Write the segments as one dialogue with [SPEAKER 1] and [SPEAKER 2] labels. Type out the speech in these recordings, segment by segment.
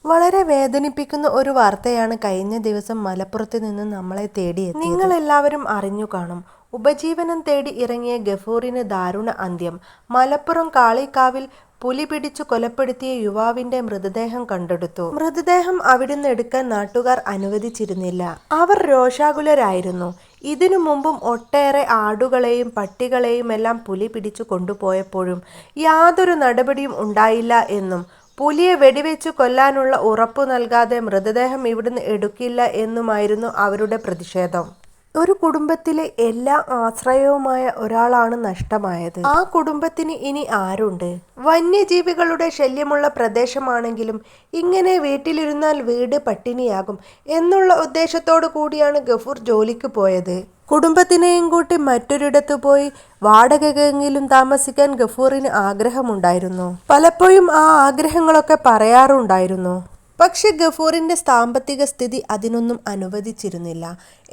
[SPEAKER 1] വളരെ വേദനിപ്പിക്കുന്ന ഒരു വാർത്തയാണ് കഴിഞ്ഞ ദിവസം മലപ്പുറത്ത് നിന്ന് നമ്മളെ തേടിയെത്തിയത്. നിങ്ങളെല്ലാവരും അറിഞ്ഞു കാണും. ഉപജീവനം തേടി ഇറങ്ങിയ ഗഫൂറിന് ദാരുണ അന്ത്യം. മലപ്പുറം കാളികാവിൽ പുലി പിടിച്ചു കൊലപ്പെടുത്തിയ യുവാവിന്റെ മൃതദേഹം കണ്ടെടുത്തു. മൃതദേഹം അവിടുന്ന് എടുക്കാൻ നാട്ടുകാർ അനുവദിച്ചിരുന്നില്ല. അവർ രോഷാകുലരായിരുന്നു. ഇതിനു മുമ്പും ഒട്ടേറെ ആടുകളെയും പട്ടികളെയും എല്ലാം പുലി പിടിച്ചു കൊണ്ടുപോയപ്പോഴും യാതൊരു നടപടിയും ഉണ്ടായില്ല എന്നും പുലിയെ വെടിവെച്ചു കൊല്ലാനുള്ള ഉറപ്പു നൽകാതെ മൃതദേഹം ഇവിടുന്ന് എടുക്കില്ല എന്നുമായിരുന്നു അവരുടെ പ്രതിഷേധം. ഒരു കുടുംബത്തിലെ എല്ലാ ആശ്രയവുമായ ഒരാളാണ് നഷ്ടമായത്. ആ കുടുംബത്തിന് ഇനി ആരുണ്ട്? വന്യജീവികളുടെ ശല്യമുള്ള പ്രദേശമാണെങ്കിലും ഇങ്ങനെ വീട്ടിലിരുന്നാൽ വീട് പട്ടിണിയാകും എന്നുള്ള ഉദ്ദേശത്തോടു കൂടിയാണ് ഗഫൂർ ജോലിക്ക് പോയത്. കുടുംബത്തിനെയും കൂട്ടി മറ്റൊരിടത്തു പോയി വാടകയ്ക്കെങ്കിലും താമസിക്കാൻ ഗഫൂറിന് ആഗ്രഹമുണ്ടായിരുന്നു. പലപ്പോഴും ആ ആഗ്രഹങ്ങളൊക്കെ പറയാറുണ്ടായിരുന്നു. പക്ഷെ ഗഫൂറിന്റെ സാമ്പത്തിക സ്ഥിതി അതിനൊന്നും അനുവദിച്ചിരുന്നില്ല.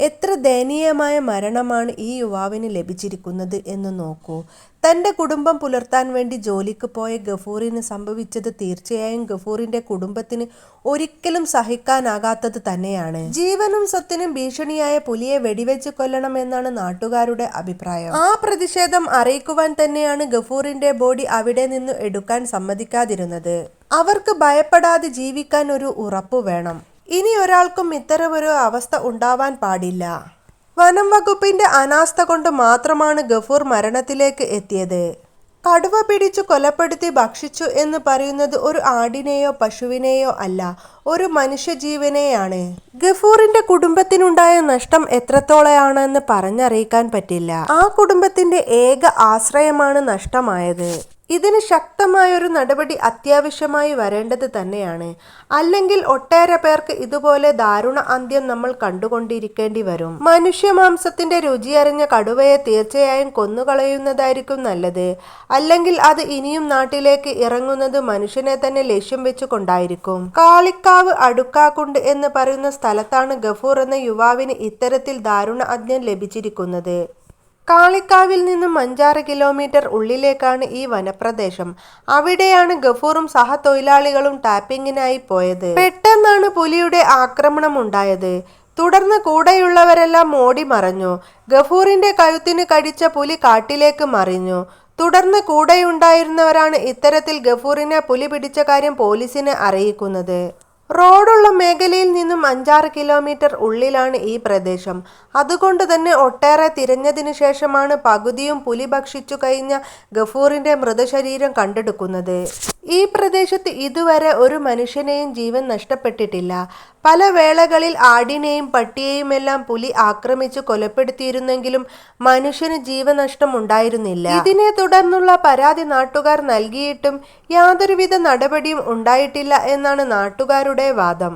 [SPEAKER 1] എത്ര ദയനീയമായ മരണമാണ് ഈ യുവാവിന് ലഭിച്ചിരിക്കുന്നത് എന്ന് നോക്കൂ. തന്റെ കുടുംബം പുലർത്താൻ വേണ്ടി ജോലിക്ക് പോയ ഗഫൂറിന് സംഭവിച്ചത് തീർച്ചയായും ഗഫൂറിന്റെ കുടുംബത്തിന് ഒരിക്കലും സഹിക്കാനാകാത്തത് തന്നെയാണ്. ജീവനും സ്വത്തിനും ഭീഷണിയായ പുലിയെ വെടിവെച്ച് കൊല്ലണമെന്നാണ് നാട്ടുകാരുടെ അഭിപ്രായം. ആ പ്രതിഷേധം അറിയിക്കുവാൻ തന്നെയാണ് ഗഫൂറിന്റെ ബോഡി അവിടെ നിന്ന് എടുക്കാൻ സമ്മതിക്കാതിരുന്നത്. അവർക്ക് ഭയപ്പെടാതെ ജീവിക്കാൻ ഒരു ഉറപ്പു വേണം. ഇനി ഒരാൾക്കും ഇത്തരമൊരു അവസ്ഥ ഉണ്ടാവാൻ പാടില്ല. വനം വകുപ്പിന്റെ അനാസ്ഥ കൊണ്ട് മാത്രമാണ് ഗഫൂർ മരണത്തിലേക്ക് എത്തിയത്. കടുവ പിടിച്ചു കൊലപ്പെടുത്തി ഭക്ഷിച്ചു എന്ന് പറയുന്നത് ഒരു ആടിനെയോ പശുവിനെയോ അല്ല, ഒരു മനുഷ്യജീവനെയാണ്. ഗഫൂറിന്റെ കുടുംബത്തിനുണ്ടായ നഷ്ടം എത്രത്തോളമാണെന്ന് പറഞ്ഞറിയിക്കാൻ പറ്റില്ല. ആ കുടുംബത്തിന്റെ ഏക ആശ്രയമാണ് നഷ്ടമായത്. ഇതിന് ശക്തമായൊരു നടപടി അത്യാവശ്യമായി വരേണ്ടത് തന്നെയാണ്. അല്ലെങ്കിൽ ഒട്ടേറെ പേർക്ക് ഇതുപോലെ ദാരുണ അന്ത്യം നമ്മൾ കണ്ടുകൊണ്ടിരിക്കേണ്ടി വരും. മനുഷ്യമാംസത്തിന്റെ രുചിയറിഞ്ഞ കടുവയെ തീർച്ചയായും കൊന്നുകളയുന്നതായിരിക്കും നല്ലത്. അല്ലെങ്കിൽ അത് ഇനിയും നാട്ടിലേക്ക് ഇറങ്ങുന്നത് മനുഷ്യനെ തന്നെ ലക്ഷ്യം വെച്ചു കൊണ്ടായിരിക്കും. കാളിക്കാവ് അടുക്കാക്കുണ്ട് എന്ന് പറയുന്ന സ്ഥലത്താണ് ഗഫൂർ എന്ന യുവാവിന് ഇത്തരത്തിൽ ദാരുണ അന്ത്യം ലഭിച്ചിരിക്കുന്നത്. കാളിക്കാവിൽ നിന്നും 5-6 കിലോമീറ്റർ ഉള്ളിലേക്കാണ് ഈ വനപ്രദേശം. അവിടെയാണ് ഗഫൂറും സഹതൊഴിലാളികളും ടാപ്പിങ്ങിനായി പോയത്. പെട്ടെന്നാണ് പുലിയുടെ ആക്രമണം ഉണ്ടായത്. തുടർന്ന് കൂടെയുള്ളവരെല്ലാം ഓടി മറഞ്ഞു. ഗഫൂറിന്റെ കഴുത്തിന് കടിച്ച പുലി കാട്ടിലേക്ക് മറിഞ്ഞു. തുടർന്ന് കൂടെയുണ്ടായിരുന്നവരാണ് ഇത്തരത്തിൽ ഗഫൂറിനെ പുലി പിടിച്ച കാര്യം പോലീസിനെ അറിയിക്കുന്നത്. റോഡുള്ള മേഖലയിൽ നിന്നും 5-6 കിലോമീറ്റർ ഉള്ളിലാണ് ഈ പ്രദേശം. അതുകൊണ്ട് തന്നെ ഒട്ടേറെ തിരഞ്ഞതിനു ശേഷമാണ് പകുതിയും പുലി ഭക്ഷിച്ചു കഴിഞ്ഞ ഗഫൂറിന്റെ മൃതശരീരം കണ്ടെടുക്കുന്നത്. ഈ പ്രദേശത്ത് ഇതുവരെ ഒരു മനുഷ്യനെയും ജീവൻ നഷ്ടപ്പെട്ടിട്ടില്ല. പല വേളകളിൽ ആടിനെയും പട്ടിയെയുമെല്ലാം പുലി ആക്രമിച്ചു കൊലപ്പെടുത്തിയിരുന്നെങ്കിലും മനുഷ്യന് ജീവനഷ്ടം ഉണ്ടായിരുന്നില്ല. ഇതിനെ തുടർന്നുള്ള പരാതി നാട്ടുകാർ നൽകിയിട്ടും യാതൊരുവിധ നടപടിയും ഉണ്ടായിട്ടില്ല എന്നാണ് നാട്ടുകാരുടെ വാദം.